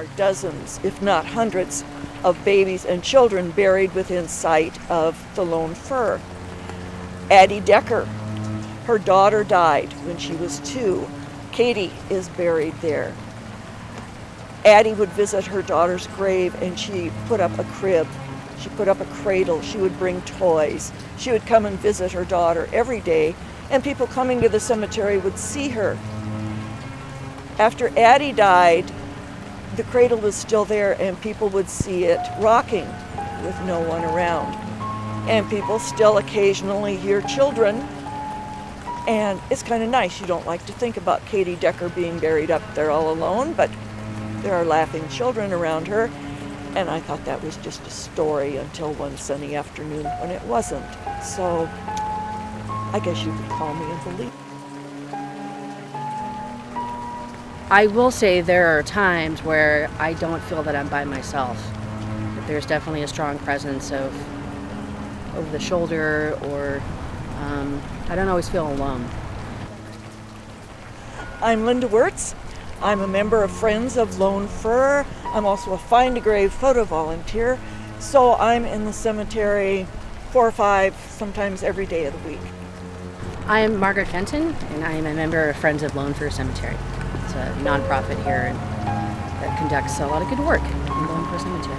are dozens, if not hundreds, of babies and children buried within sight of the Lone Fir. Addie Decker, her daughter died when she was 2. Katie is buried there. Addie would visit her daughter's grave and she put up a crib. She put up a cradle. She would bring toys. She would come and visit her daughter every day, and people coming to the cemetery would see her. After Addie died, the cradle was still there and people would see it rocking with no one around. And people still occasionally hear children, and it's kind of nice. You don't like to think about Katie Decker being buried up there all alone, but there are laughing children around her. And I thought that was just a story until one sunny afternoon when it wasn't. So I guess you could call me a believer. I will say there are times where I don't feel that I'm by myself. That there's definitely a strong presence of over the shoulder, or I don't always feel alone. I'm Linda Wirtz. I'm a member of Friends of Lone Fir. I'm also a Find a Grave photo volunteer. So I'm in the cemetery 4 or 5, sometimes every day of the week. I am Margaret Fenton, and I am a member of Friends of Lone Fir Cemetery. It's a nonprofit here that conducts a lot of good work in Lone Fir Cemetery.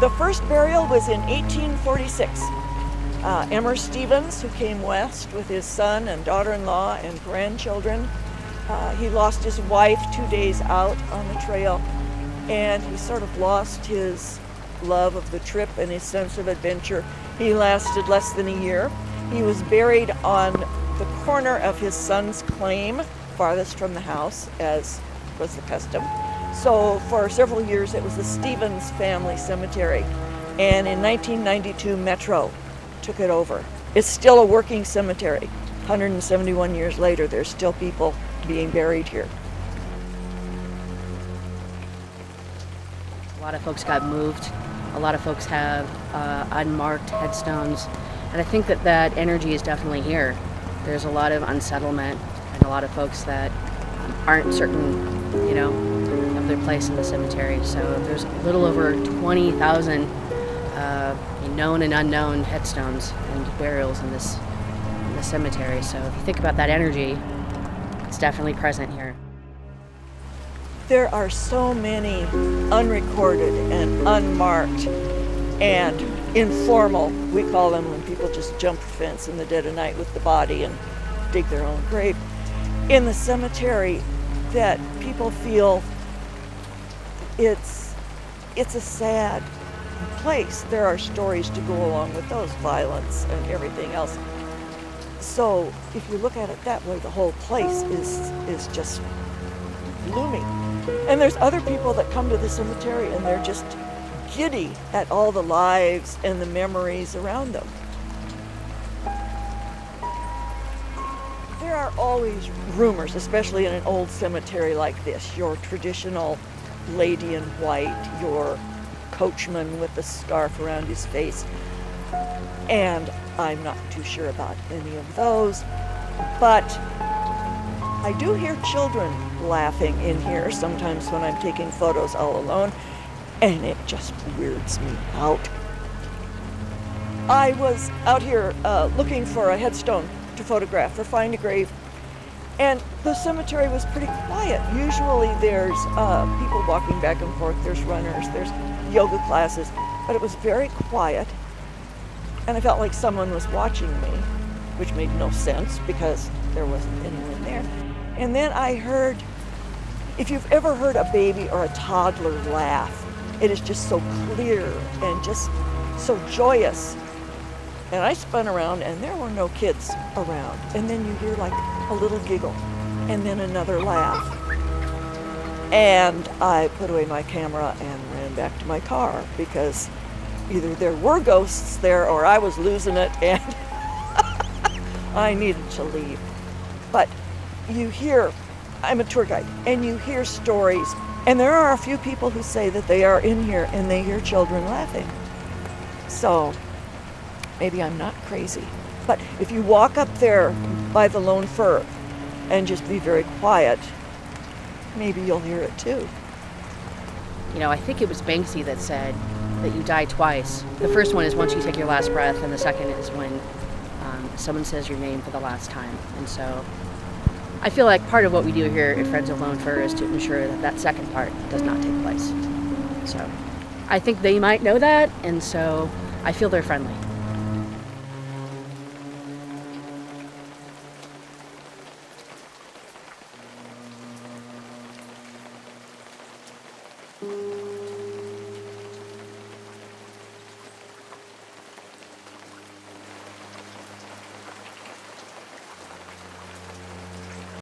The first burial was in 1846. Emmer Stevens, who came west with his son and daughter-in-law and grandchildren, he lost his wife 2 days out on the trail, and he sort of lost his love of the trip and his sense of adventure. He lasted less than a year. He was buried on the corner of his son's claim, farthest from the house, as was the custom. So for several years it was the Stevens family cemetery, and in 1992 Metro took it over. It's still a working cemetery. 171 years later, there's still people being buried here. A lot of folks got moved. A lot of folks have unmarked headstones, and I think that energy is definitely here. There's a lot of unsettlement and a lot of folks that aren't certain, of their place in the cemetery. So there's a little over 20,000 known and unknown headstones and burials in the cemetery. So if you think about that energy, it's definitely present here. There are so many unrecorded and unmarked and informal, we call them when people just jump the fence in the dead of night with the body and dig their own grave, in the cemetery, that people feel it's a sad place. There are stories to go along with those, violence and everything else. So if you look at it that way, the whole place is just gloomy. And there's other people that come to the cemetery and they're just giddy at all the lives and the memories around them. There are always rumors, especially in an old cemetery like this. Your traditional lady in white, your coachman with the scarf around his face. And I'm not too sure about any of those, but I do hear children laughing in here sometimes when I'm taking photos all alone, and it just weirds me out. I was out here looking for a headstone to photograph or find a grave, and the cemetery was pretty quiet. Usually there's people walking back and forth, there's runners, there's yoga classes, but it was very quiet, and I felt like someone was watching me, which made no sense because there wasn't anyone there. And then I heard, if you've ever heard a baby or a toddler laugh, it is just so clear and just so joyous. And I spun around and there were no kids around. And then you hear like a little giggle and then another laugh. And I put away my camera and ran back to my car because either there were ghosts there or I was losing it and I needed to leave. But you hear, I'm a tour guide, and you hear stories And there are a few people who say that they are in here and they hear children laughing. So maybe I'm not crazy. But if you walk up there by the Lone Fir and just be very quiet, maybe you'll hear it too. You know, I think it was Banksy that said that you die twice. The first one is once you take your last breath, and the second is when someone says your name for the last time. And so I feel like part of what we do here at Friends of Lone Fir is to ensure that that second part does not take place. So I think they might know that, and so I feel they're friendly.